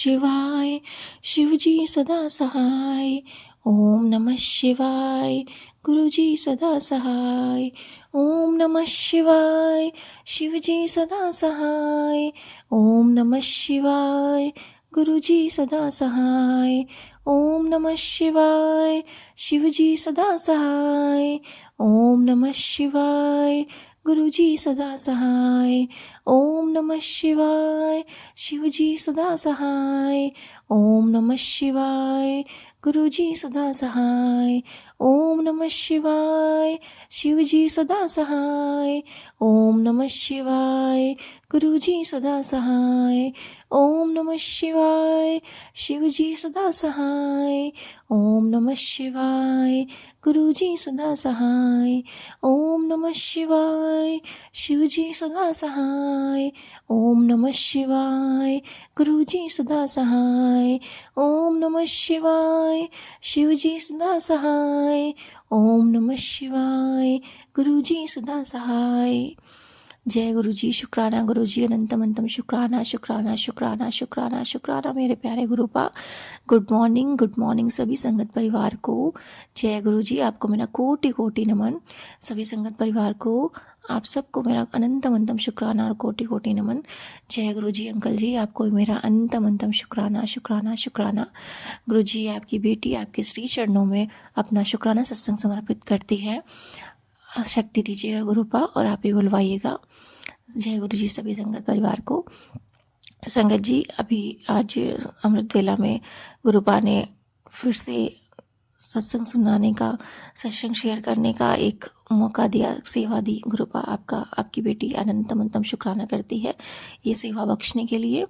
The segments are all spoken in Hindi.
शिवाय। शिवजी सदा सहाय। ओम नमः शिवाय। गुरुजी सदा सहाय। ओम नमः शिवाय। शिवजी सदा सहाय। ओम नमः शिवाय। गुरुजी सदा सहाय। ओम नमः शिवाय। शिवजी सदा सहाय। ओम नमः शिवाय। गुरुजी सदा सहाय। ओम नमः शिवाय। शिवजी सदा सहाय। ओम नमः शिवाय। गुरुजी सदा सहाय। ओम नमः शिवाय। शिवजी सदा सहाय। ओम नमः शिवाय। गुरुजी सदा सहाय। ओम नमः शिवाय। शिवजी सदा सहाय। ओम नमः शिवाय। गुरुजी सदा सहाय। ओम नमः शिवाय। शिवजी सदा सहाय। ओम नमः शिवाय। गुरुजी सदा सहाय। ओम नमः शिवाय। शिवजी सदा सहाय। ओम नमः शिवाय। गुरुजी सदा सहाय। जय गुरु जी। शुक्राना गुरु जी, अनंतम अंतम शुक्राना शुक्राना शुक्राना शुक्राना शुक्राना मेरे प्यारे गुरुपा। गुड मॉर्निंग सभी संगत परिवार को। जय गुरु जी। आपको मेरा कोटि कोटि नमन। सभी संगत परिवार को, आप सबको मेरा अनंतम अंतम शुक्राना और कोटि कोटि नमन। जय गुरु जी। अंकल जी, आपको मेरा अनंतम अंतम शुक्राना शुक्राना शुक्राना। गुरु जी, आपकी बेटी आपके श्री चरणों में अपना शुक्राना सत्संग समर्पित करती है। शक्ति दीजिएगा गुरुपा और आप ही बुलवाइएगा। जय गुरु जी। सभी संगत परिवार को। संगत जी, अभी आज अमृत वेला में गुरुपा ने फिर से सत्संग सुनाने का, सत्संग शेयर करने का एक मौका दिया, सेवा दी। गुरुपा आपका, आपकी बेटी अनंतम अंतम शुक्राना करती है ये सेवा बख्शने के लिए।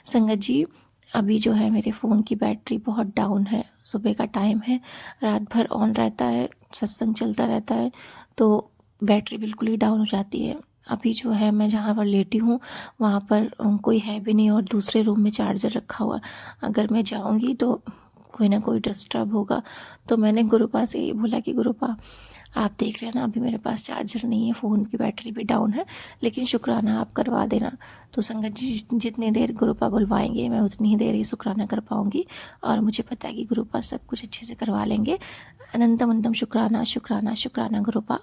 संगत जी, अभी जो है मेरे फ़ोन की बैटरी बहुत डाउन है। सुबह का टाइम है, रात भर ऑन रहता है, सत्संग चलता रहता है, तो बैटरी बिल्कुल ही डाउन हो जाती है। अभी जो है मैं जहाँ पर लेटी हूँ वहाँ पर कोई है भी नहीं और दूसरे रूम में चार्जर रखा हुआ। अगर मैं जाऊँगी तो कोई ना कोई डिस्टर्ब होगा। तो मैंने गुरुपा से ये बोला कि गुरुपा आप देख लेना, अभी मेरे पास चार्जर नहीं है, फ़ोन की बैटरी भी डाउन है, लेकिन शुक्राना आप करवा देना। तो संगत जी, जितनी देर गुरुपा बुलवाएंगे मैं उतनी ही देर ही शुक्राना कर पाऊँगी और मुझे पता है कि गुरुपा सब कुछ अच्छे से करवा लेंगे। अनंतम अंतम शुक्राना शुक्राना शुक्राना गुरुपा।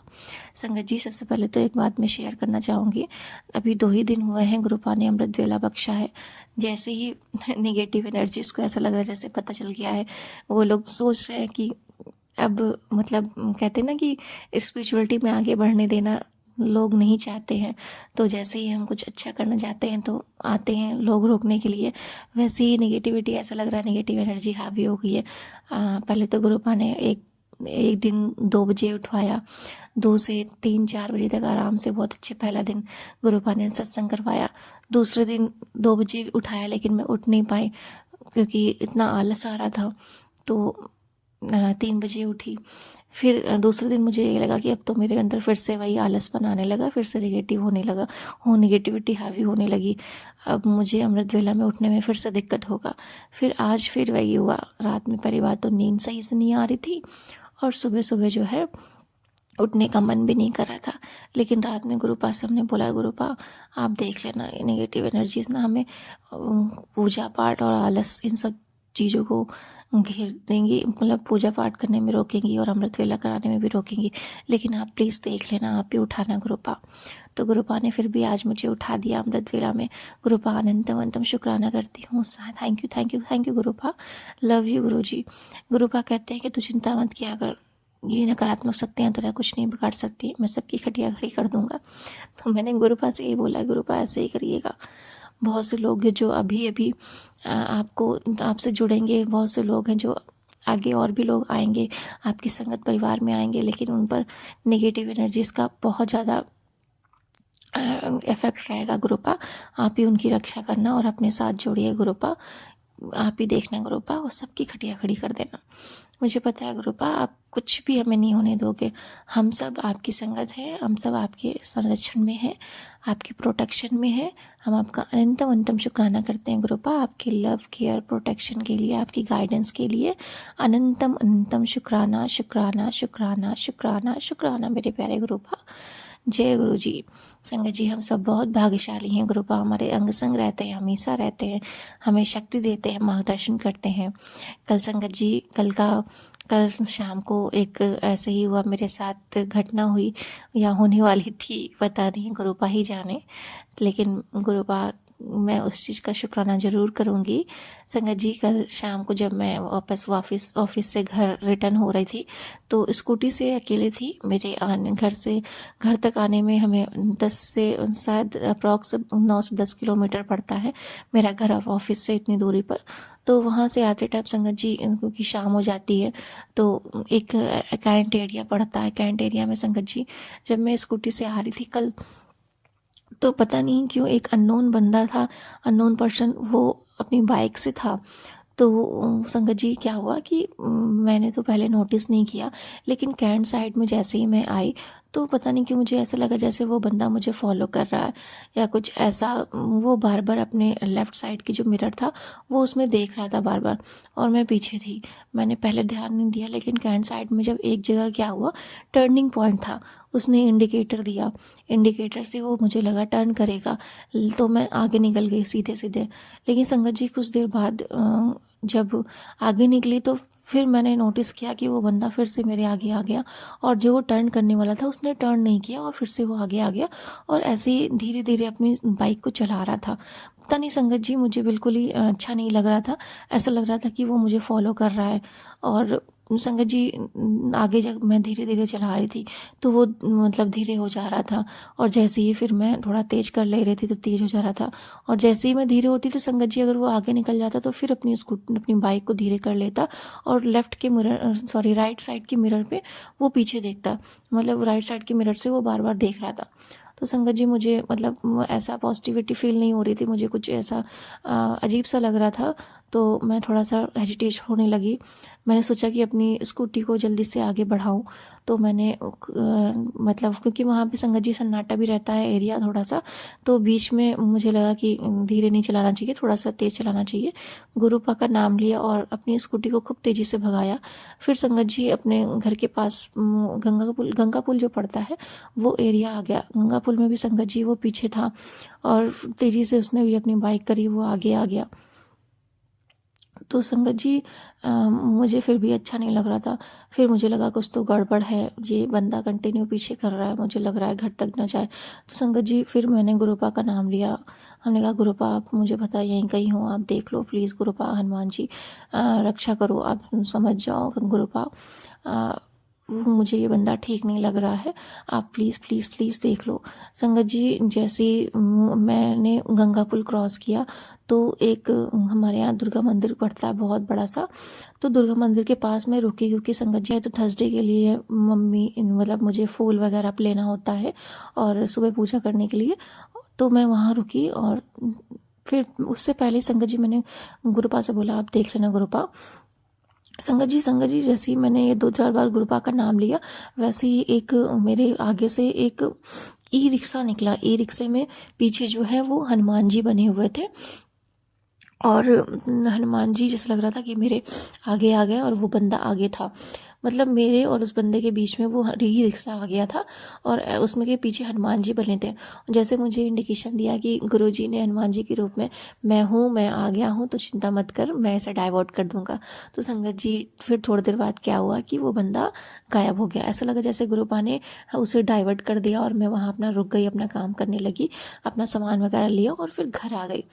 संगत जी, सबसे पहले तो एक बात मैं शेयर करना चाहूँगी। अभी 2 ही दिन हुए हैं गुरुपा ने अमृत वेला बख्शा है। जैसे ही नेगेटिव एनर्जीज को ऐसा लग रहा है जैसे पता चल गया है, वो लोग सोच रहे हैं कि अब मतलब कहते हैं ना कि स्पिरिचुअलिटी में आगे बढ़ने देना लोग नहीं चाहते हैं। तो जैसे ही हम कुछ अच्छा करना चाहते हैं तो आते हैं लोग रोकने के लिए। वैसे ही नेगेटिविटी, ऐसा लग रहा है नेगेटिव एनर्जी हावी हो गई है। पहले तो गुरुपा ने एक दिन 2 बजे उठवाया, 2 से 3-4 बजे तक आराम से, बहुत अच्छे पहला दिन गुरुपा ने सत्संग करवाया। दूसरे दिन 2 बजे उठाया लेकिन मैं उठ नहीं पाई क्योंकि इतना आलस आ रहा था। तो 3 बजे उठी। फिर दूसरे दिन मुझे ये लगा कि अब तो मेरे अंदर फिर से वही आलसपन आने लगा, फिर से नेगेटिव होने लगा, नेगेटिविटी हावी होने लगी। अब मुझे अमृत वेला में उठने में फिर से दिक्कत होगा। फिर आज फिर वही हुआ। रात में पहली बात तो नींद सही से नहीं आ रही थी और सुबह सुबह जो है उठने का मन भी नहीं कर रहा था। लेकिन रात में गुरुपा से हमने बोला, गुरुपा आप देख लेना, ये नेगेटिव एनर्जीज ना हमें पूजा पाठ और आलस इन सब चीज़ों को घेर देंगी, मतलब पूजा पाठ करने में रोकेंगी और अमृत वेला कराने में भी रोकेंगी, लेकिन आप प्लीज़ देख लेना, आप ही उठाना गुरुपा। तो गुरुपा ने फिर भी आज मुझे उठा दिया अमृत वेला में। गुरुपा अनंतम अंतम शुक्राना करती हूँ। Thank you thank you thank you Gurupa. Love you गुरु जी। गुरुपा कहते हैं कि तू चिंता मत किया कर, ये नकारात्मक शक्तियाँ तेरा कुछ नहीं बिगाड़ सकती, मैं सबकी खटिया खड़ी कर दूंगा। तो मैंने गुरुपा से ये बोला, गुरुपा ऐसे ही करिएगा। बहुत से लोग हैं जो अभी अभी आपसे जुड़ेंगे, बहुत से लोग हैं जो आगे और भी लोग आएंगे, आपकी संगत परिवार में आएंगे, लेकिन उन पर नेगेटिव एनर्जीज का बहुत ज़्यादा इफेक्ट रहेगा गुरुपा। आप ही उनकी रक्षा करना और अपने साथ जोड़िए गुरुपा। आप ही देखना गुरुपा और सबकी खटिया खड़ी कर देना। मुझे पता है गुरुपा, आप कुछ भी हमें नहीं होने दोगे। हम सब आपकी संगत हैं, हम सब आपके संरक्षण में हैं, आपकी प्रोटेक्शन में है। हम आपका अनंतम अंतम शुक्राना करते हैं गुरुपा, आपके लव केयर प्रोटेक्शन के लिए, आपकी गाइडेंस के लिए अनंतम अनंतम शुक्राना शुक्राना शुक्राना शुक्राना शुक्राना मेरे प्यारे गुरुपा। जय गुरु जी। संगत जी, हम सब बहुत भाग्यशाली हैं। गुरुपा हमारे अंग संग रहते हैं, हमेशा रहते हैं, हमें शक्ति देते हैं, मार्गदर्शन करते हैं। कल संगत जी, कल शाम को एक ऐसे ही हुआ, मेरे साथ घटना हुई या होने वाली थी, पता नहीं, गुरुपा ही जाने। लेकिन गुरुपा, मैं उस चीज़ का शुक्राना ज़रूर करूँगी। संगत जी, कल शाम को जब मैं वापस ऑफिस से घर रिटर्न हो रही थी, तो स्कूटी से अकेले थी। मेरे घर तक आने में हमें 10 से शायद अप्रॉक्स 9 से 10 किलोमीटर पड़ता है मेरा घर ऑफिस से, इतनी दूरी पर। तो वहाँ से आते टाइम संगत जी, क्योंकि शाम हो जाती है, तो एक कैंट एरिया पड़ता है। कैंट एरिया में संगत जी, जब मैं स्कूटी से आ रही थी कल, तो पता नहीं क्यों एक अननोन बंदा था, अननोन पर्सन, वो अपनी बाइक से था। तो संगत जी क्या हुआ कि मैंने तो पहले नोटिस नहीं किया, लेकिन कैंट साइड में जैसे ही मैं आई, तो पता नहीं क्यों मुझे ऐसा लगा जैसे वो बंदा मुझे फॉलो कर रहा है या कुछ ऐसा। वो बार बार अपने लेफ़्ट साइड की जो मिरर था, वो उसमें देख रहा था बार बार, और मैं पीछे थी। मैंने पहले ध्यान नहीं दिया, लेकिन कैंट साइड में जब एक जगह क्या हुआ, टर्निंग पॉइंट था, उसने इंडिकेटर दिया। इंडिकेटर से वो मुझे लगा टर्न करेगा, तो मैं आगे निकल गई सीधे सीधे। लेकिन संगत जी, कुछ देर बाद जब आगे निकली, तो फिर मैंने नोटिस किया कि वो बंदा फिर से मेरे आगे आ गया, और जो वो टर्न करने वाला था उसने टर्न नहीं किया, और फिर से वो आगे आ गया, और ऐसे ही धीरे धीरे अपनी बाइक को चला रहा था। पता नहीं संगत जी, मुझे बिल्कुल ही अच्छा नहीं लग रहा था। ऐसा लग रहा था कि वो मुझे फॉलो कर रहा है। और संगत जी, आगे जब मैं धीरे धीरे चला रही थी, तो वो मतलब धीरे हो जा रहा था, और जैसे ही फिर मैं थोड़ा तेज कर ले रही थी तो तेज हो जा रहा था, और जैसे ही मैं धीरे होती तो संगत जी, अगर वो आगे निकल जाता तो फिर अपनी बाइक को धीरे कर लेता, और राइट साइड की मिरर पे वो पीछे देखता, मतलब राइट साइड की मिरर से वो बार बार देख रहा था। तो संगत जी, मुझे मतलब ऐसा पॉजिटिविटी फील नहीं हो रही थी, मुझे कुछ ऐसा अजीब सा लग रहा था। तो मैं थोड़ा सा हेजिटेशन होने लगी। मैंने सोचा कि अपनी स्कूटी को जल्दी से आगे बढ़ाऊं। तो मैंने मतलब, क्योंकि वहाँ पे संगत जी सन्नाटा भी रहता है एरिया थोड़ा सा, तो बीच में मुझे लगा कि धीरे नहीं चलाना चाहिए, थोड़ा सा तेज़ चलाना चाहिए। गुरुपा का नाम लिया और अपनी स्कूटी को खूब तेज़ी से भगाया। फिर संगत जी, अपने घर के पास गंगा पुल जो पड़ता है, वो एरिया आ गया। गंगा पुल में भी संगत जी वो पीछे था, और तेज़ी से उसने भी अपनी बाइक करी, वो आगे आ गया। तो संगत जी, मुझे फिर भी अच्छा नहीं लग रहा था। फिर मुझे लगा कुछ तो गड़बड़ है, ये बंदा कंटिन्यू पीछे कर रहा है, मुझे लग रहा है घर तक न जाए। तो संगत जी, फिर मैंने गुरुपा का नाम लिया। हमने कहा, गुरुपा आप मुझे पता यहीं कहीं हो, आप देख लो प्लीज़। गुरुपा, हनुमान जी रक्षा करो, आप समझ जाओ गुरुपा, मुझे ये बंदा ठीक नहीं लग रहा है, आप प्लीज़ प्लीज़ प्लीज़ देख लो। संगत जी, जैसे ही मैंने गंगा पुल क्रॉस किया, तो एक हमारे यहाँ दुर्गा मंदिर पड़ता है बहुत बड़ा सा। तो दुर्गा मंदिर के पास में रुकी, क्योंकि संगत जी, तो थर्सडे के लिए मम्मी, मतलब मुझे फूल वगैरह लेना होता है और सुबह पूजा करने के लिए, तो मैं वहाँ रुकी। और फिर उससे पहले संगत जी, मैंने गुरुपा से बोला, आप देख लेना गुरुपा। संगत जी, जैसे ही मैंने ये 2-4 बार गुरुपा का नाम लिया, वैसे ही एक मेरे आगे से एक ई रिक्शा निकला। ई रिक्शे में पीछे जो है वो हनुमान जी बने हुए थे, और हनुमान जी जैसा लग रहा था कि मेरे आगे आ गए, और वो बंदा आगे था। मतलब मेरे और उस बंदे के बीच में वो ई रिक्शा आ गया था, और उसमें के पीछे हनुमान जी बने थे। जैसे मुझे इंडिकेशन दिया कि गुरुजी ने हनुमान जी के रूप में, मैं आ गया हूँ, तो चिंता मत कर, मैं इसे डाइवर्ट कर दूंगा। तो संगत जी, फिर थोड़ी देर बाद क्या हुआ कि वो बंदा गायब हो गया। ऐसा लगा जैसे गुरुपा ने उसे डाइवर्ट कर दिया, और मैं वहाँ अपना रुक गई, अपना काम करने लगी, अपना सामान वगैरह लिया और फिर घर आ गई।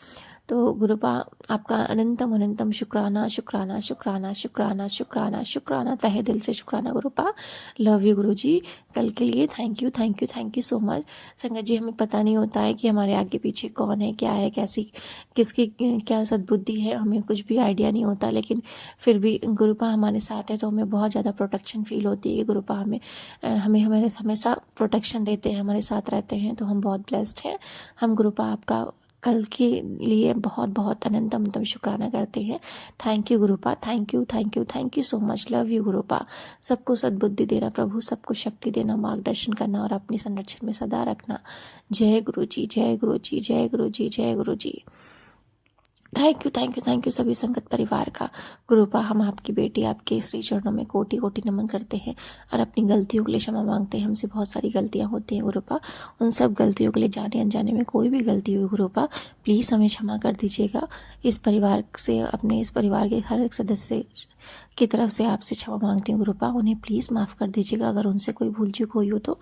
तो गुरुपा, आपका अनंतम अनंतम शुक्राना शुक्राना शुक्राना शुक्राना शुक्राना शुक्राना, तहे दिल से शुक्राना गुरुपा। लव यू गुरुजी। कल के लिए thank you thank you thank you so much. संगत जी, हमें पता नहीं होता है कि हमारे आगे पीछे कौन है, क्या है, कैसी किसकी क्या सद्बुद्धि है, हमें कुछ भी आइडिया नहीं होता, लेकिन फिर भी गुरुपा हमारे साथ है, तो हमें बहुत ज़्यादा प्रोटेक्शन फील होती है कि गुरुपा हमें हमेशा प्रोटेक्शन देते हैं, हमारे साथ रहते हैं, तो हम बहुत ब्लेस्ड हैं। हम गुरुपा आपका कल के लिए बहुत बहुत अनंतम अनंतम शुक्राना करते हैं। Thank you Gurupa, thank you thank you thank you so much. Love you Gurupa. सबको सद्बुद्धि देना प्रभु, सबको शक्ति देना, मार्गदर्शन करना, और अपनी संरक्षण में सदा रखना। जय गुरु जी, जय गुरु जी, जय गुरु जी, जय गुरु जी। थैंक यू सभी संगत परिवार का। गुरुपा, हम आपकी बेटी आपके श्री चरणों में कोटि कोटि नमन करते हैं और अपनी गलतियों के लिए क्षमा मांगते हैं। हमसे बहुत सारी गलतियां होती हैं गुरुपा, उन सब गलतियों के लिए, जाने अनजाने में कोई भी गलती हुई गुरुपा, प्लीज़ हमें क्षमा कर दीजिएगा। इस परिवार से, अपने इस परिवार के हर एक सदस्य की तरफ से आपसे क्षमा मांगती हूँ गुरुपा, उन्हें प्लीज़ माफ़ कर दीजिएगा अगर उनसे कोई भूल चूक हुई हो तो।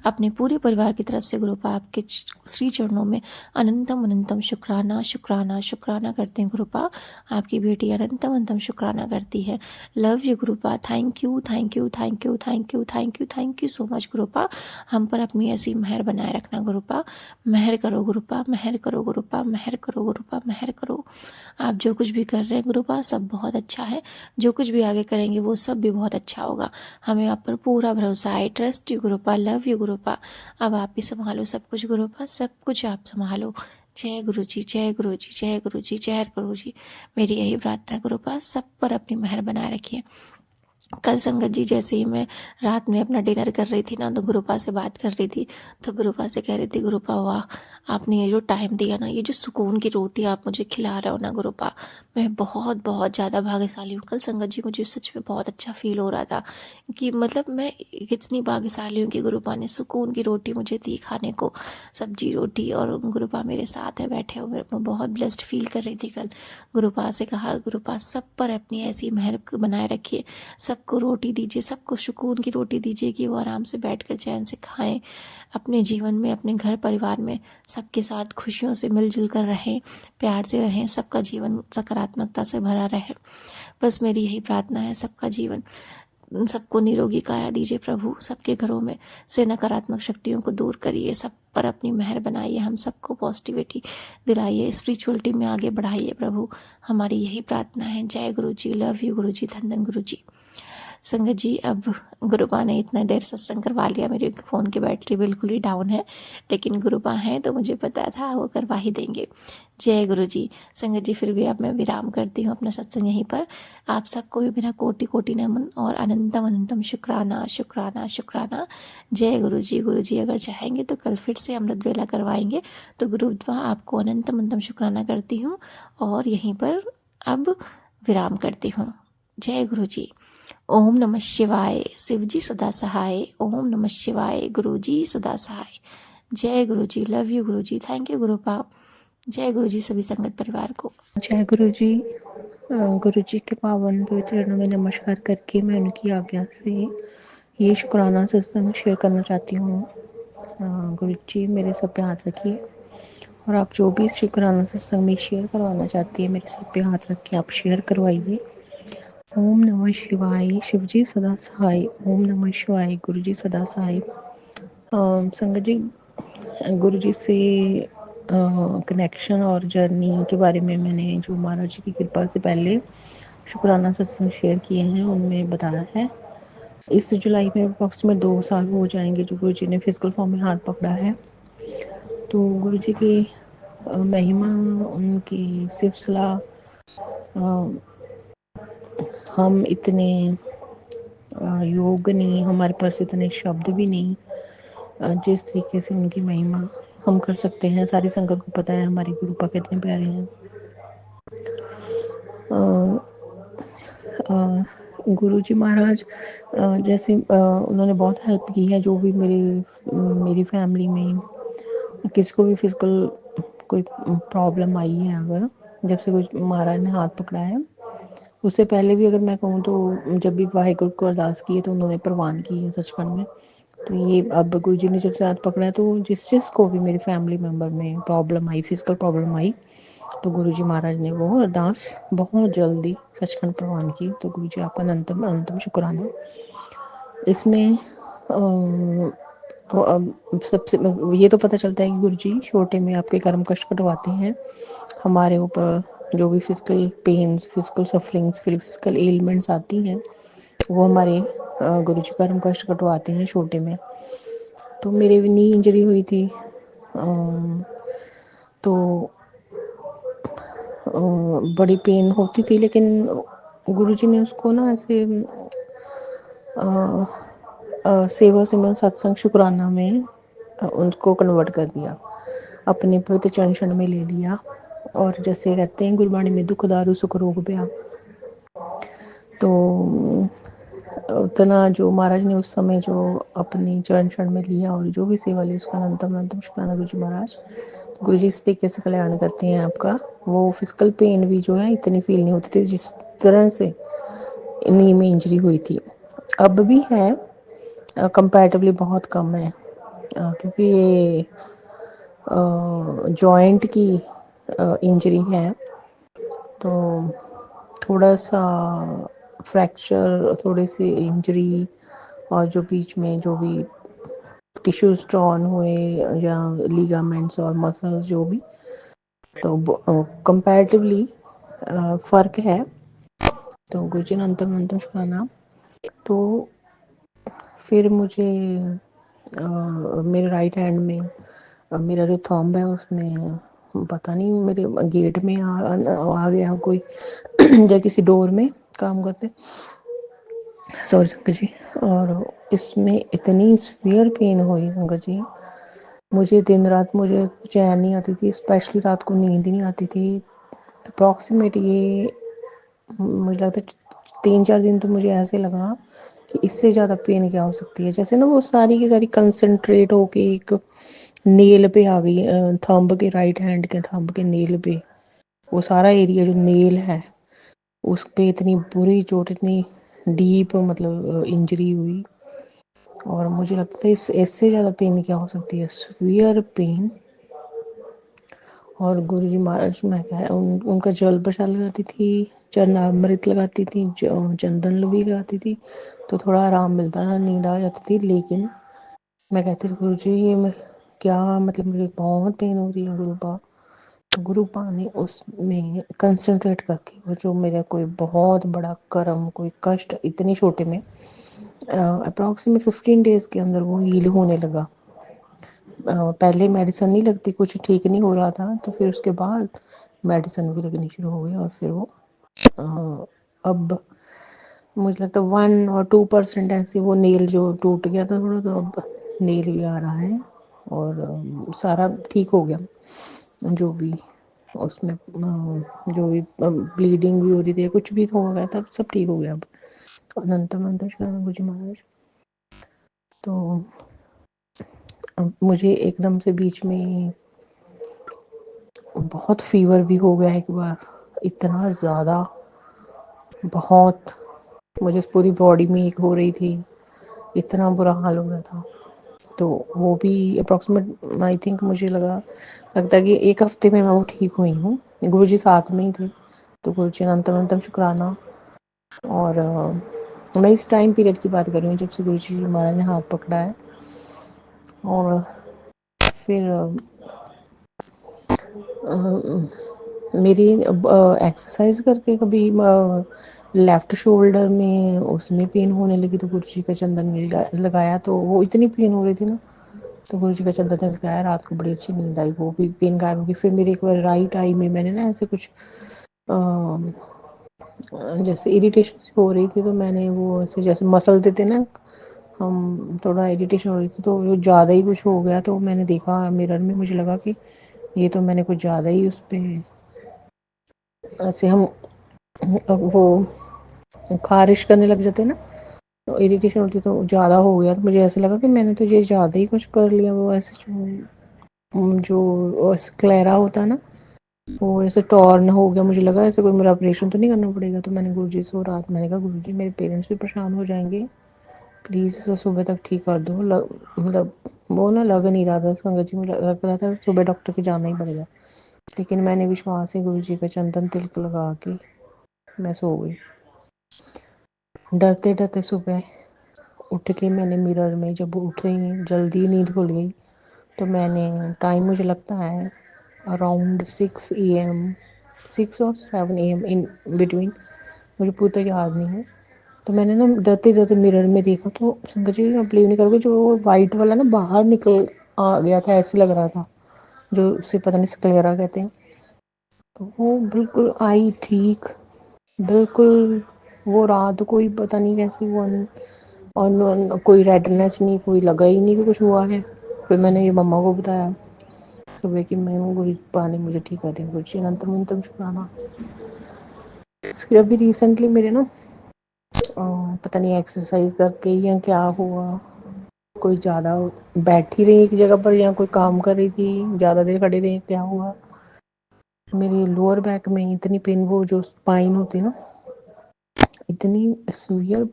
अपने पूरे परिवार की तरफ से गुरुपा आपके श्री चरणों में अनंतम अनंतम शुक्राना शुक्राना शुक्राना करते हैं गुरुपा। आपकी बेटी अनंतम अनंतम शुक्राना करती है। Love you Gurupa, thank you thank you thank you thank you thank you thank you so much Gurupa. हम पर अपनी ऐसी मेहर बनाए रखना गुरुपा। मेहर करो गुरुपा, मेहर करो गुरुपा, मेहर करो गुरुपा, मेहर करो। आप जो कुछ भी कर रहे हैं गुरुपा, सब बहुत अच्छा है। जो कुछ भी आगे करेंगे वो सब भी बहुत अच्छा होगा। हमें आप पर पूरा भरोसा है। Trust you Gurupa, love you Gurupa. अब आप ही संभालो सब कुछ गुरुपा, सब कुछ आप संभालो। जय गुरु जी, जय गुरु जी, जय गुरु जी, जय गुरु जी। मेरी यही प्रार्थना है गुरुपा, सब पर अपनी मेहर बनाए रखिए। कल संगत जी, जैसे ही मैं रात में अपना डिनर कर रही थी ना, तो गुरुपा से बात कर रही थी, तो गुरुपा से कह रही थी, गुरुपा वाह, आपने ये जो टाइम दिया ना, ये जो सुकून की रोटी आप मुझे खिला रहे हो ना गुरुपा, मैं बहुत बहुत ज़्यादा भाग्यशाली हूँ। कल संगत जी मुझे सच में बहुत अच्छा फील हो रहा था कि मतलब मैं कितनी भाग्यशाली हूँ कि गुरुपा ने सुकून की रोटी मुझे दी खाने को, सब्जी रोटी, और गुरुपा मेरे साथ है बैठे हुए। मैं बहुत ब्लेस्ड फील कर रही थी कल। गुरुपा से कहा, गुरुपा सब पर अपनी ऐसी मेहर बनाए रखिए, सबको रोटी दीजिए, सबको सुकून की रोटी दीजिए कि वो आराम से बैठकर चैन से खाएं, अपने जीवन में, अपने घर परिवार में सबके साथ खुशियों से मिलजुल कर रहें, प्यार से रहें, सबका जीवन सकारात्मकता से भरा रहे। बस मेरी यही प्रार्थना है। सबका जीवन, सबको निरोगी काया दीजिए प्रभु, सबके घरों में से नकारात्मक शक्तियों को दूर करिए, सब पर अपनी मेहर बनाइए, हम सबको पॉजिटिविटी दिलाइए, स्पिरिचुअलिटी में आगे बढ़ाइए प्रभु। हमारी यही प्रार्थना है। जय गुरु जी, लव यू गुरु जी, धन धन गुरु जी। संगत जी, अब गुरुपा ने इतना देर सत्संग करवा लिया, मेरे फ़ोन की बैटरी बिल्कुल ही डाउन है, लेकिन गुरुपा हैं तो मुझे पता था वो करवा ही देंगे। जय गुरु जी। संगत जी, फिर भी अब मैं विराम करती हूँ अपना सत्संग यहीं पर। आप सबको भी मेरा कोटि कोटि नमन और अनंतम अनंतम शुक्राना शुक्राना शुक्राना। जय गुरु जी। गुरु जी अगर चाहेंगे तो कल फिर से अमृत वेला करवाएंगे, तो गुरुद्वा आपको अनंतम अनंतम शुक्राना करती हूँ और यहीं पर अब विराम करती हूँ। जय गुरु जी। ओम नमः शिवाय। शिवजी सदा सहाय। ओम नमः शिवाय। गुरु जी सदा सहाय। जय गुरु जी, love you Guru ji, thank you गुरु पाप। जय गुरु जी सभी संगत परिवार को। जय गुरु जी। गुरु जी के पावन पवित्र चरणों में नमस्कार करके मैं उनकी आज्ञा से ये शुक्राना सत्संग शेयर करना चाहती हूँ। गुरु जी मेरे सब पे हाथ रखिए और आप जो भी शुक्राना सत्संग में शेयर करवाना चाहती है मेरे सब पे हाथ रख के आप शेयर करवाइए। ओम नमः शिवाय। शिवजी सदा सहाय। ओम नमः शिवाय। गुरु जी सदा सहाय। संगत जी, गुरु जी से कनेक्शन और जर्नी के बारे में मैंने जो महाराज जी की कृपा से पहले शुक्राना सत्संग शेयर किए हैं उनमें बताया है। इस जुलाई में अप्रॉक्सीमेट 2 साल हो जाएंगे जो गुरु जी ने फिजिकल फॉर्म में हाथ पकड़ा है। तो गुरु जी की महिमा, उनकी सिलसिला, हम इतने योग नहीं, हमारे पास इतने शब्द भी नहीं जिस तरीके से उनकी महिमा हम कर सकते हैं। सारी संगत को पता है हमारे गुरुपा कितने प्यारे हैं। गुरु जी महाराज जैसे उन्होंने बहुत हेल्प की है, जो भी मेरी फैमिली में किसी को भी फिजिकल कोई प्रॉब्लम आई है, अगर जब से कुछ महाराज ने हाथ पकड़ा है, उससे पहले भी अगर मैं कहूँ तो जब भी वाहिगुरु को अरदास की है तो उन्होंने प्रवान की है सचखंड में। तो ये अब गुरु जी ने जब से हाथ पकड़ा है तो जिसको भी मेरी फैमिली मेम्बर में प्रॉब्लम आई, फिजिकल प्रॉब्लम आई, तो गुरु जी महाराज ने वो अरदास बहुत जल्दी सचखंड प्रवान की। तो गुरु जी आपका अनंतम अनंतम शुक्राना। इसमें सबसे ये तो पता चलता है कि गुरु जी छोटे में आपके कर्म कष्ट कटवाते हैं। हमारे ऊपर जो भी physical pains, physical sufferings, physical elements आती हैं, वो हमारे गुरु जी कर्म कष्ट कटवाते हैं छोटे में। तो मेरे भी नी इंजरी हुई थी, तो बड़ी पेन होती थी, लेकिन गुरु जी ने उसको ना ऐसे सेवा सिमरन सत्संग शुक्राना में उनको कन्वर्ट कर दिया, अपने पवित्र चरण में ले लिया और जैसे कहते हैं गुरबाणी में दुख दारू सुख रोग ब्याह, तो उतना जो महाराज ने उस समय जो अपनी चरण शरण में लिया और जो भी सेवा ली उसका अनंतम अनंतम शुक्राना गुरु जी महाराज। तो गुरु जी इस तरीके से कल्याण करते हैं आपका। वो फिजिकल पेन भी जो है इतनी फील नहीं होती थी जिस तरह से नी में इंजरी हुई थी। अब भी है, कंपैरेटिवली बहुत कम है, क्योंकि ये जॉइंट की इंजरी है, तो थोड़ा सा फ्रैक्चर, थोड़ी सी इंजरी, और जो बीच में जो भी टिश्यूज टॉर्न हुए या लिगामेंट्स और मसल्स जो भी, तो कंपैरेटिवली फ़र्क है। तो गुरुजी ने अंतम अंतम शुक्राना। तो फिर मुझे मेरे राइट हैंड में मेरा जो थंब है उसमें पता नहीं मेरे गेट में आ गया कोई या किसी डोर में काम करते, सॉरी संगत जी। और इसमें इतनी सीवियर पेन हुई संगत जी, मुझे दिन रात मुझे चैन नहीं आती थी, स्पेशली रात को नींद ही नहीं आती थी। अप्रॉक्सीमेट ये मुझे लगता है 3-4 दिन तो मुझे ऐसे लगा कि इससे ज़्यादा पेन क्या हो सकती है। जैसे ना वो सारी की सारी कंसंट्रेट होके एक नेल पे आ गई, थंब के, राइट हैंड के थंब के नेल पे, वो सारा एरिया जो नेल है उस पे इतनी बुरी चोट, इतनी डीप मतलब इंजरी हुई। और मुझे लगता है इससे ज़्यादा पेन क्या हो सकती है, सीवियर पेन। और गुरु जी महाराज मैं क्या उनका जल प्रसाद लगाती थी, चरणामृत लगाती थी, चंदन भी लगाती थी, तो थोड़ा आराम मिलता था, नींद आ जाती थी। लेकिन मैं कहती थी गुरु जी ये क्या मतलब मुझे बहुत पेन हो रही है गुरुपा। तो गुरुपा ने उसमें कंसंट्रेट करके वो जो मेरा कोई बहुत बड़ा कर्म, कोई कष्ट इतने छोटे में अप्रॉक्सीमेट 15 डेज़ के अंदर वो हील होने लगा। पहले मेडिसिन नहीं लगती, कुछ ठीक नहीं हो रहा था, तो फिर उसके बाद मेडिसिन भी लगनी शुरू हो गई। और फिर वो अब मुझे लगता है 1 और 2% ऐसे वो नेल जो टूट गया था थोड़ा, तो अब नेल भी आ रहा है और सारा ठीक हो गया। जो भी उसमें जो भी ब्लीडिंग भी हो रही थी, कुछ भी हो गया था, सब ठीक हो गया अब। तो अनंतम अनंत शुक्राना गुरु जी महाराज। तो मुझे एकदम से बीच में बहुत फीवर भी हो गया एक बार, इतना ज़्यादा, बहुत मुझे पूरी बॉडी में एक हो रही थी, इतना बुरा हाल हो गया था। तो वो भी अप्रॉक्सीमेट आई थिंक मुझे लगता है कि 1 हफ्ते में मैं वो ठीक हुई हूँ। गुरु जी साथ में ही थे, तो गुरु जी अनंतम अनंतम शुक्राना। और मैं इस टाइम पीरियड की बात कर रही हूँ जब से गुरु जी महाराज ने हाथ पकड़ा है। और फिर मेरी एक्सरसाइज करके कभी लेफ़्ट शोल्डर में उसमें पेन होने लगी, तो गुरु जी का चंदन लगाया, तो वो इतनी पेन हो रही थी ना, तो गुरु जी का चंदन लगाया, रात को बड़ी अच्छी नींद आई, वो भी पेन गायब हो गई। फिर मेरी एक बार राइट आई में मैंने ना ऐसे कुछ जैसे इरिटेशन हो रही थी, तो मैंने वो ऐसे जैसे मसल देते ना हम, थोड़ा इरिटेशन हो रही थी, तो ज़्यादा ही कुछ हो गया। तो मैंने देखा मिरर में, मुझे लगा कि ये तो मैंने कुछ ज़्यादा ही उस पर ऐसे हम वो खारिश करने लग जाते हैं ना, तो इरिटेशन होती तो ज़्यादा हो गया। तो मुझे ऐसे लगा कि मैंने तो ये ज़्यादा ही कुछ कर लिया। वो ऐसे जो स्क्लेरा होता है ना, वो ऐसे टॉर्न हो गया। मुझे लगा ऐसे कोई मेरा ऑपरेशन तो नहीं करना पड़ेगा। तो मैंने गुरुजी से रात मैंने कहा गुरुजी मेरे पेरेंट्स भी परेशान हो जाएंगे, प्लीज़ इसे सुबह तक ठीक कर दो। मतलब वो ना लग नहीं रहा था संगत जी, मुझे लग रहा था सुबह डॉक्टर के जाना ही पड़ेगा। लेकिन मैंने विश्वास से गुरु जी का चंदन तिलक लगा के मैं सो गई। डरते डरते सुबह उठ के मैंने मिरर में जब उठ गई, जल्दी नींद खुल गई, तो मैंने टाइम मुझे लगता है अराउंड 6 AM, 6 और 7 AM इन बिटवीन, मुझे पूरी तो याद नहीं है। तो मैंने ना डरते डरते मिरर में देखा, तो संगत जी आप बिलीव नहीं करोगे, जो वाइट वाला ना बाहर निकल आ गया था, ऐसे लग रहा था, जो उसे पता नहीं स्क्लेरा कहते हैं। तो वो बिल्कुल आई ठीक, बिल्कुल वो रात कोई पता नहीं कैसी हुआ नहीं, और कोई रेडनेस नहीं, कोई लगा ही नहीं कि कुछ हुआ है। फिर मैंने ये मम्मा को बताया, सब है कि मैं गुरु पानी मुझे ठीक कर दिया गुरु जी अनंतम शुक्राना। फिर अभी रिसेंटली मेरे ना पता नहीं एक्सरसाइज करके या क्या हुआ, कोई ज़्यादा बैठ ही रही एक जगह पर या कोई काम कर रही थी, ज़्यादा देर खड़े रही, क्या हुआ मेरे लोअर बैक में इतनी पेन, वो जो स्पाइन होती है ना, इतनी सीवियर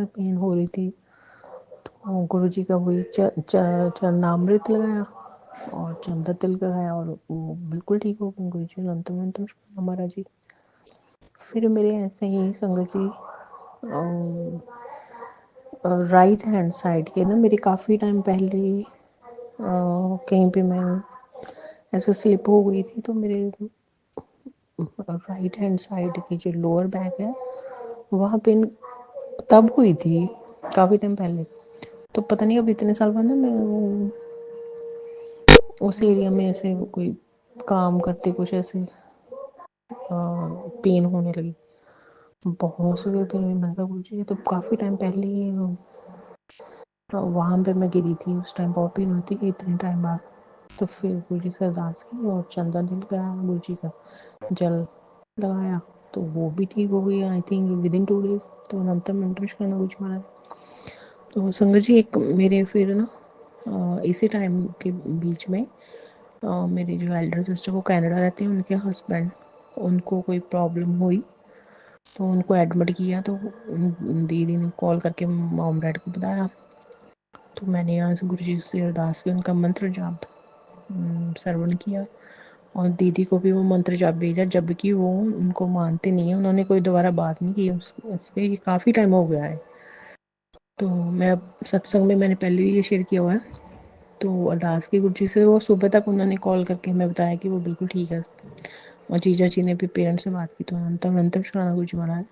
पेन हो रही थी। तो गुरु जी का वही चरणामृत लगाया और चंदन तिल लगाया और वो बिल्कुल ठीक हो गए गुरु जी अंतम हमारा जी। फिर मेरे ऐसे ही संगत जी राइट हैंड साइड के ना, मेरे काफ़ी टाइम पहले कहीं पे मैं ऐसे स्लिप हो गई थी, तो मेरे राइट हैंड साइड की जो लोअर बैक है वहाँ पे तब हुई थी काफ़ी टाइम पहले। तो पता नहीं अब इतने साल बाद ना मैं उस एरिया में ऐसे कोई काम करते कुछ ऐसे पेन होने लगी, बहुत सीवियर पेन हुई। मैंने कहा गुरु जी ये तो काफ़ी टाइम पहले ही वहाँ पे मैं गिरी थी, उस टाइम बहुत पेन होती थी इतने टाइम बाद। तो फिर गुरु जी से अरदास की और चंदन तिल लगाया, गुरु जी का जल लगाया, तो वो भी ठीक हो गई I think with in 2 days. तो अनंतम करना गुरु जी महाराज। तो संगत जी एक मेरे फिर ना इसी टाइम के बीच में मेरी जो एल्डर सिस्टर वो कनाडा रहती हैं, उनके हस्बैंड उनको कोई प्रॉब्लम हुई तो उनको एडमिट किया। तो दीदी ने कॉल करके मॉम डैड को बताया। तो मैंने यहाँ से गुरु जी से अरदास की, उनका मंत्र जाप श्रवण किया और दीदी को भी वो मंत्र जाप भेजा, जबकि वो उनको मानते नहीं है, उन्होंने कोई दोबारा बात नहीं की उस पर। ये काफ़ी टाइम हो गया है। तो मैं सत्संग में मैंने पहले भी ये शेयर किया हुआ है। तो अरदास की गुरु जी से, वो सुबह तक उन्होंने कॉल करके हमें बताया कि वो बिल्कुल ठीक है। और जीजा जी ने भी पेरेंट्स से बात की। तो अंतम शुक्राना गुरु जी महाराज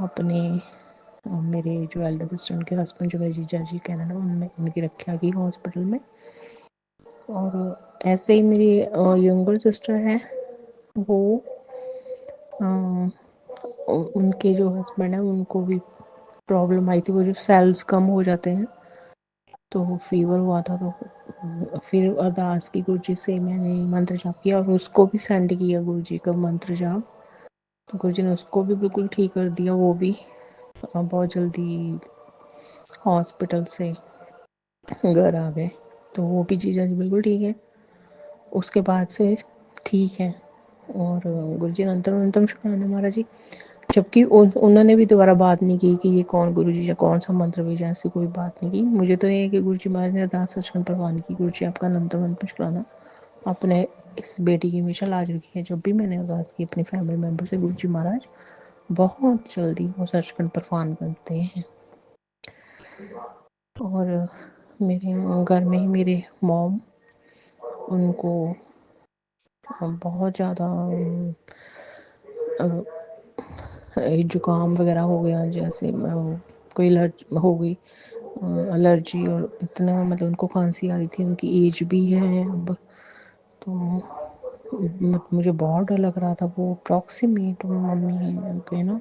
अपने मेरे जो एल्डर सिस्टर उनके हस्बैंड जो मेरे जीजा जी कनाडा, उनमें उनकी रक्षा की हॉस्पिटल में। और ऐसे ही मेरी यंगर सिस्टर है, वो उनके जो हस्बैंड है उनको भी प्रॉब्लम आई थी, वो जो सेल्स कम हो जाते हैं, तो फीवर हुआ था। तो फिर अरदास की गुरु जी से मैंने मंत्र जाप किया और उसको भी सेंड किया गुरु जी का मंत्र जाप। तो गुरु जी ने उसको भी बिल्कुल ठीक कर दिया, वो भी बहुत जल्दी हॉस्पिटल से घर आ गए। तो वो भी जीजा जी बिल्कुल ठीक है उसके बाद से, ठीक है। और गुरु जी अंतम शुक्राना महाराज जी। जबकि उन्होंने भी दोबारा बात नहीं की कि ये कौन गुरु जी या कौन सा मंत्र भेजा, ऐसी कोई बात नहीं की। मुझे तो ये है कि गुरु जी महाराज ने अरदास सचखंड परवान की, गुरु जी आपका अनंतम शुक्राना, अपने इस बेटी की हमेशा लाज रखी है। जब भी मैंने अरदास की अपनी फैमिली मेम्बर से, गुरु जी महाराज बहुत जल्दी वो सचखंड परवान करते हैं। और मेरे घर में ही मेरे मॉम, उनको बहुत ज़्यादा जुकाम वगैरह हो गया, जैसे कोई हो गई एलर्जी, और इतना मतलब उनको खांसी आ रही थी। उनकी एज भी है अब, तो मुझे बहुत डर लग रहा था। वो अप्रॉक्सीमेट मम्मी के ना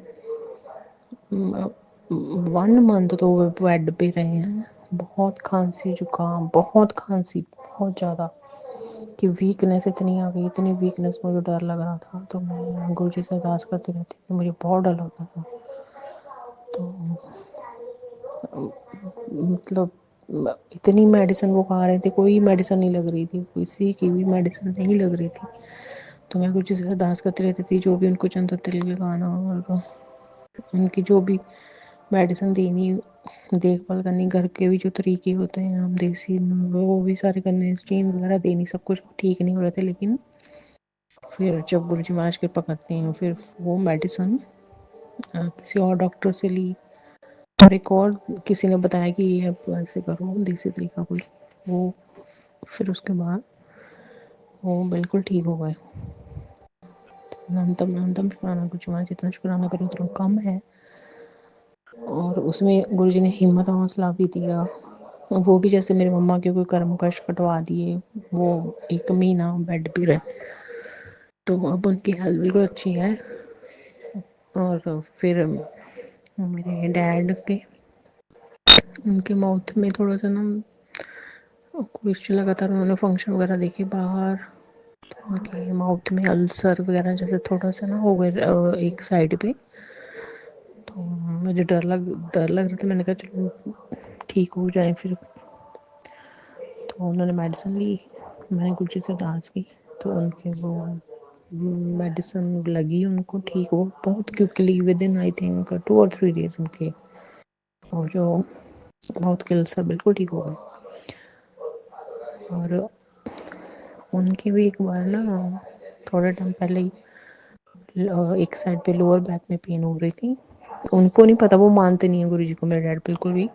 1 मंथ तो वो बेड पे रहे हैं। बहुत खांसी जुकाम, बहुत खांसी, बहुत ज़्यादा, कि वीकनेस इतनी आ गई, इतनी वीकनेस, मुझे डर लग रहा था। तो मैं गुरु जी से अरदास करती रहती थी, मुझे बहुत डर लगता था। तो मतलब इतनी मेडिसिन वो खा रहे थे, कोई मेडिसिन नहीं लग रही थी, किसी की भी मेडिसिन नहीं लग रही थी। तो मैं गुरु जी से अरदास करती रहती थी, जो भी उनको चंदन तिल लगाना और उनकी जो भी मेडिसिन देनी, देखभाल करनी, घर के भी जो तरीके होते हैं हम देसी, वो भी सारे करने, स्टीम वगैरह देनी, सब कुछ ठीक नहीं हो रहे थे। लेकिन फिर जब गुरु जी महाराज कृपा करते हैं, फिर वो मेडिसिन किसी और डॉक्टर से ली, और एक और किसी ने बताया कि ये आप ऐसे करो देसी तरीका कोई, वो फिर उसके बाद वो बिल्कुल ठीक हो गए। अनंतम शुक्राना गुरु जी महाराज, जितना शुक्राना करें उतना कम है। और उसमें गुरु जी ने हिम्मत और हौसला भी दिया। वो भी जैसे मेरी मम्मा के कोई कर्म कष्ट कटवा दिए, वो 1 महीना बेड पे रहे, तो अब उनकी हेल्थ बिल्कुल अच्छी है। और फिर मेरे डैड के, उनके माउथ में थोड़ा सा ना कुछ लगातार उन्होंने फंक्शन वगैरह देखे बाहर, तो उनके माउथ में अल्सर वगैरह जैसे थोड़ा सा ना हो गए एक साइड पे। तो मुझे डर लग रहा था। मैंने कहा चलो ठीक हो जाए फिर। तो उन्होंने मेडिसिन ली, मैंने कुछ चीज़ें डांस की, तो उनके वो मेडिसिन लगी उनको, ठीक हो बहुत quickly, with in I think 2 और 3 डेज उनके और जो माउथ के अल्सर बिल्कुल ठीक हो गए। और उनकी भी एक बार ना थोड़ा टाइम पहले ही एक साइड पे लोअर बैक में पेन हो रही थी। उनको नहीं पता, वो मानते नहीं है गुरु जी को, मेरे डैड बिल्कुल भी।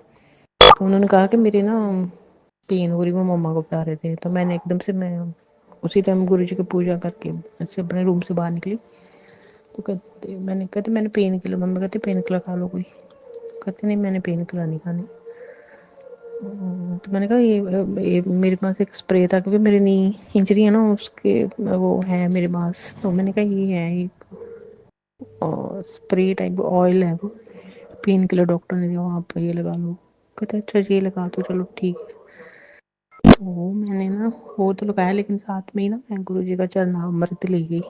तो उन्होंने कहा कि मेरी ना पेन हो रही, वो मम्मा को बता रहे थे। तो मैंने एकदम से, मैं उसी टाइम गुरु जी की पूजा करके ऐसे अपने रूम से बाहर निकली। तो कहते मैंने पेन किलर, मम्मी कहते पेन किलर खा लो कोई। कहते नहीं मैंने पेन किलर नहीं खानी। तो मैंने कहा ये मेरे पास एक स्प्रे था, क्योंकि मेरी नी इंजरी है ना, उसके वो है मेरे पास। तो मैंने कहा ये है एक स्प्रे टाइप ऑयल है वो, पेन किलर डॉक्टर ने दिया, आप ये लगा लो। कहते अच्छा ये लगा तो चलो ठीक है। तो मैंने ना वो तो लगाया, लेकिन साथ में ही ना मैं गुरु जी का चरणामृत ले गई,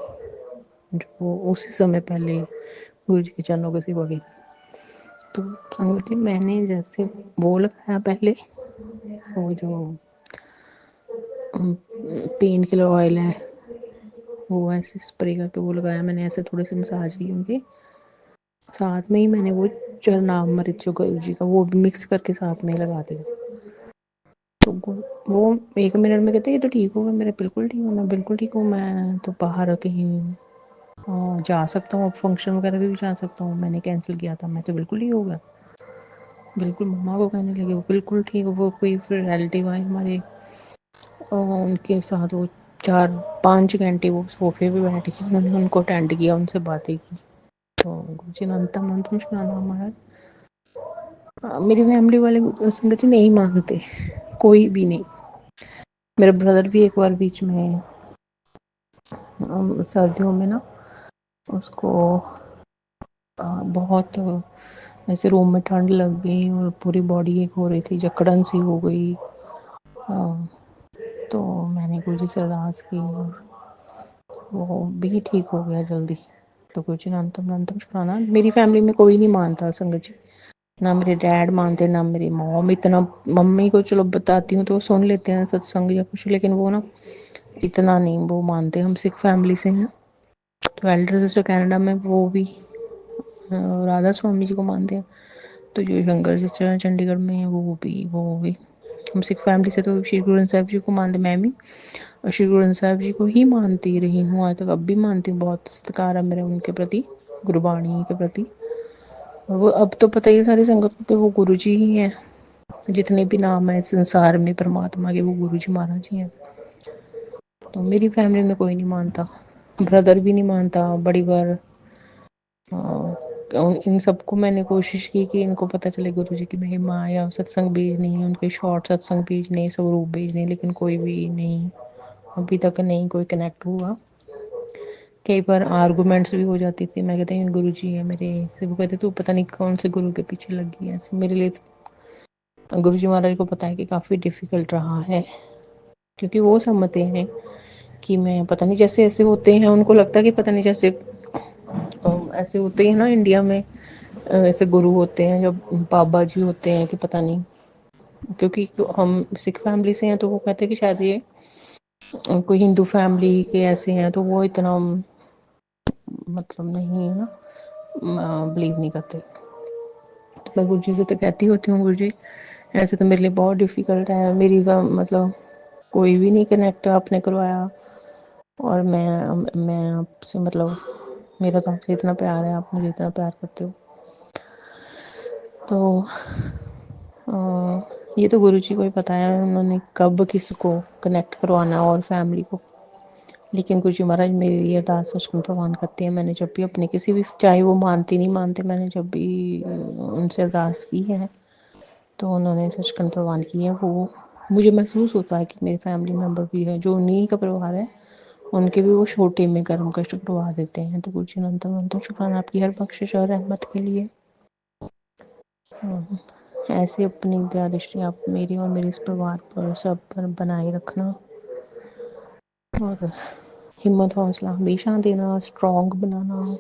जो उसी समय पहले गुरु जी के चरणों की सेवा की। तो संगत जी मैंने जैसे वो लगाया पहले, वो जो पेन किलर ऑयल है वो ऐसे स्प्रे करके वो लगाया मैंने, ऐसे थोड़े से मसाज की उनके साथ में ही। मैंने वो चरणामृत जो गुरु जी का वो भी मिक्स करके साथ में लगा दिया। तो वो 1 मिनट में कहते ये तो ठीक होगा, मेरे बिल्कुल ठीक हूँ, मैं बिल्कुल ठीक हूँ, मैं तो बाहर कहीं जा सकता हूँ, फंक्शन वगैरह भी जा सकता हूँ। मैंने कैंसिल किया था, मैं तो बिल्कुल ठीक हो गया। बिल्कुल मम्मा को कहने लगे वो बिल्कुल ठीक। वो कोई फिर रिलेटिव आए हमारे, उनके साथ वो 4-5 घंटे वो सोफे पे बैठ के उन्होंने उनको अटेंड किया, उनसे बातें की। तो गुरु जी अनंतम अंतम शुक्राना महाराज। मेरी फैमिली वाले संगत जी नहीं मानते, कोई भी नहीं। मेरा ब्रदर भी एक बार बीच में सर्दियों में ना उसको बहुत ऐसे रूम में ठंड लग गई और पूरी बॉडी एक हो रही थी, जकड़न सी हो गई। तो मैंने गुरु जी से अरदास की और वो भी ठीक हो गया जल्दी। तो गुरु जी अनंतम अनंतम शुक्राना। मेरी फैमिली में कोई नहीं मानता संगत जी, ना मेरे डैड मानते, ना मेरी मॉम। इतना मम्मी को चलो बताती हूँ तो सुन लेते हैं सत्संग या कुछ, लेकिन वो ना इतना नहीं वो मानते। हम सिख फैमिली से हैं, तो एल्डर सिस्टर कनाडा में वो भी राधा स्वामी जी को मानते हैं। तो जो शंकर सिस्टर हैं चंडीगढ़ में वो भी हम सिख फैमिली से तो श्री गुरु ग्रंथ साहिब जी को मानते। मैं भी श्री गुरु ग्रंथ साहिब जी को ही मानती रही हूँ आज तक, अब भी मानती हूँ। बहुत सत्कार है मेरा उनके प्रति, गुरबाणी के प्रति। वो अब तो पता ही है सारी संगत को कि वो गुरु जी ही हैं। जितने भी नाम है संसार में परमात्मा के, वो गुरु जी महाराज जी हैं। तो मेरी फैमिली में कोई नहीं मानता, ब्रदर भी नहीं मानता। बड़ी बार इन सबको मैंने कोशिश की कि इनको पता चले गुरु जी की महिमा, या सत्संग भेजनी है, उनके शॉर्ट सत्संग भेजने, स्वरूप भेजने, लेकिन कोई भी नहीं, अभी तक नहीं कोई कनेक्ट हुआ। कई बार आर्गूमेंट्स भी हो जाती थी। मैं कहती हूँ गुरु जी है मेरे से, वो कहते तू पता नहीं कौन से गुरु के पीछे लगी है। ऐसे मेरे लिए तो गुरु जी महाराज को पता है कि काफ़ी डिफ़िकल्ट रहा है, क्योंकि वो समझते हैं कि मैं पता नहीं, जैसे ऐसे होते हैं उनको लगता है कि पता नहीं, जैसे ऐसे होते हैं ना इंडिया में, ऐसे गुरु होते हैं जब बाबा जी होते हैं कि पता नहीं, क्योंकि हम सिख फैमिली से हैं तो वो कहते हैं कि शायद ये कोई हिंदू फैमिली के ऐसे हैं, तो वो इतना मतलब नहीं है ना, बिलीव नहीं करते। तो मैं गुरु जी से तो कहती होती हूँ गुरु जी ऐसे तो मेरे लिए बहुत डिफ़िकल्ट है, मेरी मतलब कोई भी नहीं कनेक्ट आपने करवाया, और मैं आपसे मतलब मेरा तो आपसे इतना प्यार है, आप मुझे इतना प्यार करते हो। तो ये तो गुरु जी को ही पता है उन्होंने कब किसको कनेक्ट करवाना और फैमिली को। लेकिन गुरु जी महाराज मेरे लिए अरदास सचखंड प्रवान करते हैं। मैंने जब भी अपने किसी भी, चाहे वो मानते नहीं मानते, मैंने जब भी उनसे अरदास की है तो उन्होंने सचखंड प्रवान की है। वो मुझे महसूस होता है कि मेरे फैमिली मेम्बर भी है जो उन्हीं का परिवार है, उनके भी वो छोटे में कर्म कष्ट करवा देते हैं। तो गुरु जी अनंतम अनंतम शुक्राना आपकी हर बख्शिश और रहमत के लिए। ऐसे अपनी दया दृष्टि आप मेरी और मेरे इस परिवार पर सब पर बनाए रखना और हिम्मत हौसला हमेशा देना, स्ट्रॉन्ग बनाना।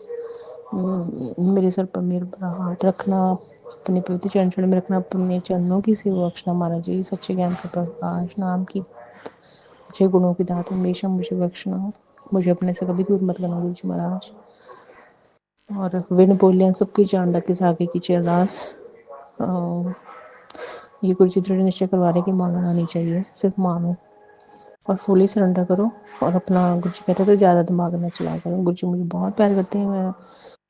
मेरे सर पर मेरे बड़ा हाथ रखना, अपने पवित्र चरण में रखना, अपने चरणों की सेवा बख्शना। महाराज जी सच्चे ज्ञान का प्रकाश नाम की अच्छे गुणों की दात हमेशा मुझे बख्शना, मुझे अपने से कभी दूर मत करना गुरु जी महाराज। और विन बोलियाँ सबकी जान डाके सागे की अरदास। ये गुरु जी दृढ़ निश्चय करवा रहे कि मांगना नहीं चाहिए, सिर्फ मानो और फुली सरेंडर करो। और अपना गुरु जी कहते हैं तो ज़्यादा दिमाग न चला करो। गुरु जी मुझे बहुत प्यार करते हैं, मैं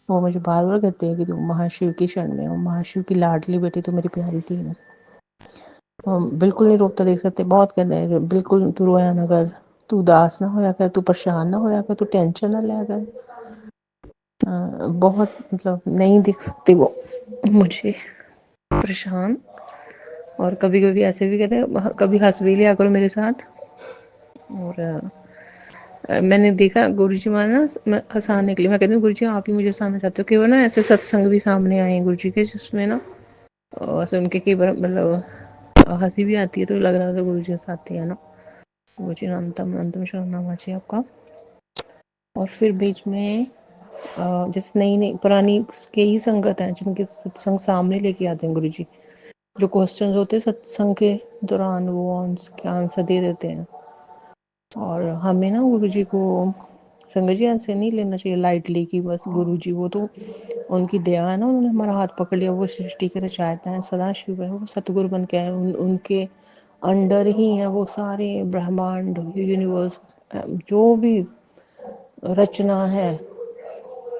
वो मुझे बार बार कहते हैं कि तू महाशिव की शरण में हो, महाशिव की लाडली बेटी तो मेरी प्यारी थी। बिल्कुल नहीं रोकता, देख सकते बहुत कहते हैं बिल्कुल तू रोया ना कर, तू उदास ना होया कर, तू परेशान ना होया कर, तू टेंशन ना लिया कर। बहुत मतलब नहीं दिख सकते वो मुझे परेशान। और कभी कभी ऐसे भी कहते हैं, कभी हंस भी लिया करो मेरे साथ। और मैंने देखा गुरु जी महाराज मैं हंसाने के लिए, मैं कहती हूँ गुरु जी आप ही मुझे हंसाना चाहते हो। कि वो ना ऐसे सत्संग भी सामने आए गुरु जी के, जिसमें ना सुन के कई बार मतलब हंसी भी आती है, तो लग रहा था गुरु जी हंसाते हैं ना। गुरु जी अंतम अंतम शरणनामा चाहिए आपका। और फिर बीच में जैसे नई नई पुरानी के ही संगत हैं जिनके सत्संग सामने लेके आते हैं गुरु जी, जो क्वेश्चंस होते हैं सत्संग के दौरान वो के आंसर दे देते हैं। और हमें ना गुरु जी को संगत जी ऐसे नहीं लेना चाहिए लाइटली कि बस गुरु जी वो तो उनकी दया है ना, उन्होंने हमारा हाथ पकड़ लिया, वो सृष्टि के रचयिता हैं, सदाशिव है, वो सतगुरु बन के आए, उनके अंडर ही हैं वो सारे ब्रह्मांड यूनिवर्स, जो भी रचना है,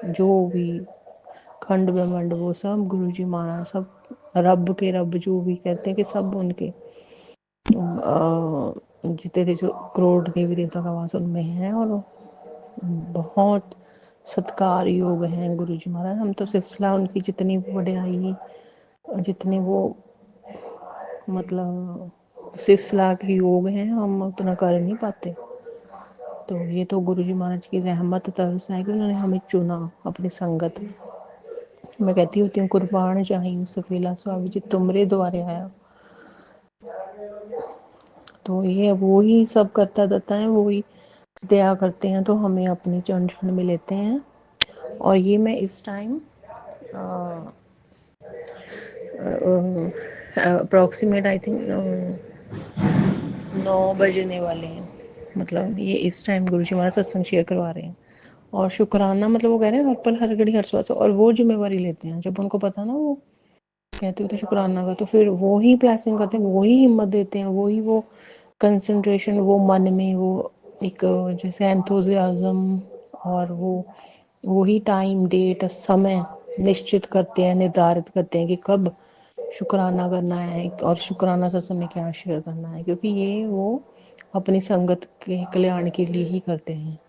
जो भी खंड ब्रह्मांड वो सब गुरु जी महाराज, सब रब के रब जो भी कहते हैं कि सब उनके जितने जो करोड़ देवी देवता का वास उनमें है। और बहुत सत्कार योग हैं गुरु जी महाराज। हम तो सिलसिला उनकी जितनी वड्याई, जितने वो मतलब सिलसिला के योग हैं हम उतना कर नहीं पाते। तो ये तो गुरु जी महाराज की रहमत तरस है कि उन्होंने हमें चुना अपनी संगत। मैं कहती होती हूँ कुर्बान जाहिं सफेला स्वामी जी तुमरे द्वारे आया। तो ये वो ही सब करता देता है, वो ही दया करते हैं, तो हमें अपनी चरण चरण में लेते हैं। और ये मैं इस टाइम अप्रॉक्सीमेट आई थिंक 9 बजने वाले हैं, मतलब ये इस टाइम गुरु जी हमारा सत्संग शेयर करवा रहे हैं। और शुक्राना मतलब वो कह रहे हैं हर पल हर घड़ी हर श्वास, और वो जिम्मेवारी लेते हैं। जब उनको पता ना वो कहते होते शुक्राना का, तो फिर वो ही ब्लेसिंग करते हैं, वो ही हिम्मत देते हैं, वो ही वो कंसंट्रेशन, वो मन में वो एक जैसे एंथुजियाज्म, और वो ही टाइम डेट समय निश्चित करते हैं, निर्धारित करते हैं कि कब शुक्राना करना है और शुक्राना सत्संग में क्या शेयर करना है, क्योंकि ये वो अपनी संगत के कल्याण के लिए ही करते हैं।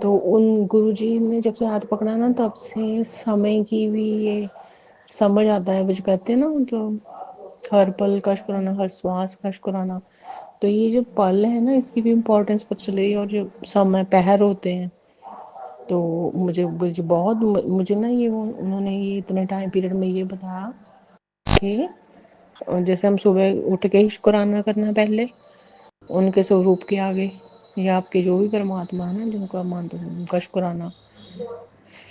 तो उन गुरुजी ने जब से हाथ पकड़ा ना, तब से समय की भी ये समझ आता है, मुझे कहते हैं ना मतलब हर पल का शुक्राना, हर श्वास का शुक्राना। तो ये जो पल है ना, इसकी भी इम्पोर्टेंस पता चल रही है। और जो समय पहर होते हैं, तो मुझे बहुत मुझे ना ये उन्होंने ये इतने टाइम पीरियड में ये बताया कि जैसे हम सुबह उठ के ही शुक्राना करना पहले उनके स्वरूप के आगे, या आपके जो भी परमात्मा है ना जिनको आप मानते हैं उनका शुक्राना।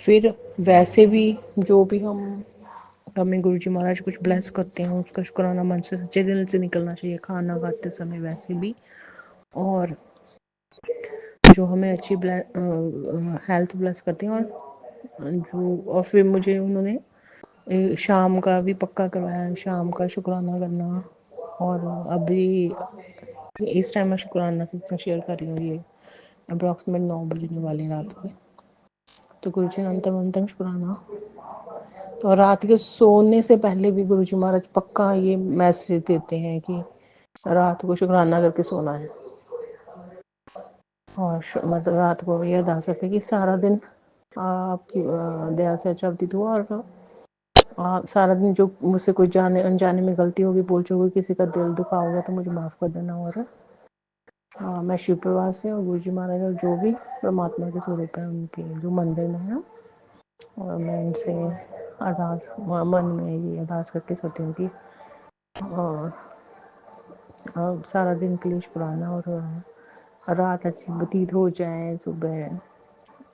फिर वैसे भी जो भी हमें गुरु जी महाराज कुछ ब्लेस करते हैं उसका शुक्राना मन से सच्चे दिल से निकलना चाहिए, खाना खाते समय वैसे भी। और जो हमें अच्छी हेल्थ ब्लेस करते हैं। और फिर मुझे उन्होंने शाम का भी पक्का करवाया, शाम का शुक्राना करना। और अभी इस टाइम मैं शुक्राना से शेयर कर रही हूँ, ये अप्रॉक्सीमेट 9 बजने वाले रात के। तो गुरु जी अंतम अंतम शुक्राना। तो रात के सोने से पहले भी गुरु जी महाराज पक्का ये मैसेज देते हैं कि रात को शुक्राना करके सोना है। और मतलब रात को ये अरदास करते कि सारा दिन आपकी दया से अच्छा व्यतीत हुआ, और सारा दिन जो मुझसे कोई जाने अनजाने में गलती होगी, भूल चूक होगी, किसी का दिल दुखा होगा तो मुझे माफ़ कर देना। और मैं शिव परिवार से और गुरु जी महाराज और जो भी परमात्मा के स्वरूप है उनके जो मंदिर में है, और मैं उनसे अरदास मन में ये अरदास करके सोती हूँ कि और सारा दिन के लिए शुक्राना, और रात अच्छी व्यतीत हो जाए, सुबह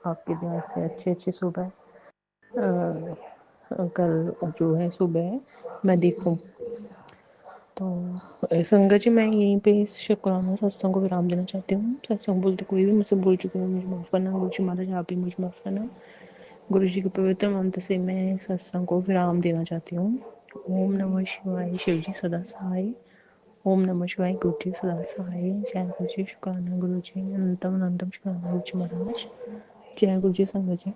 आपके ध्यान से अच्छे अच्छे सुबह कल जो है सुबह मैं देखूं। तो संगत जी, मैं यहीं पे इस शुक्राना सत्संग को विराम देना चाहती हूँ। सत्संग बोलते कोई भी मुझसे भूल चुकी हूँ, मुझे माफ़ करना। गुरु जी महाराज आप भी मुझे माफ़ करना। गुरु जी के पवित्र मंत्र से मैं सत्संग को विराम देना चाहती हूँ। ओम नमः शिवाय। शिव जी सदा सहाय। ओम नमः शिवाय। गुरु जी सदा सहाय। जय गुरु जी शुक्राना गुरु जी। अनंतम अनंतम शुक्राना गुरु जी महाराज। जय गुरु जी संगत जी।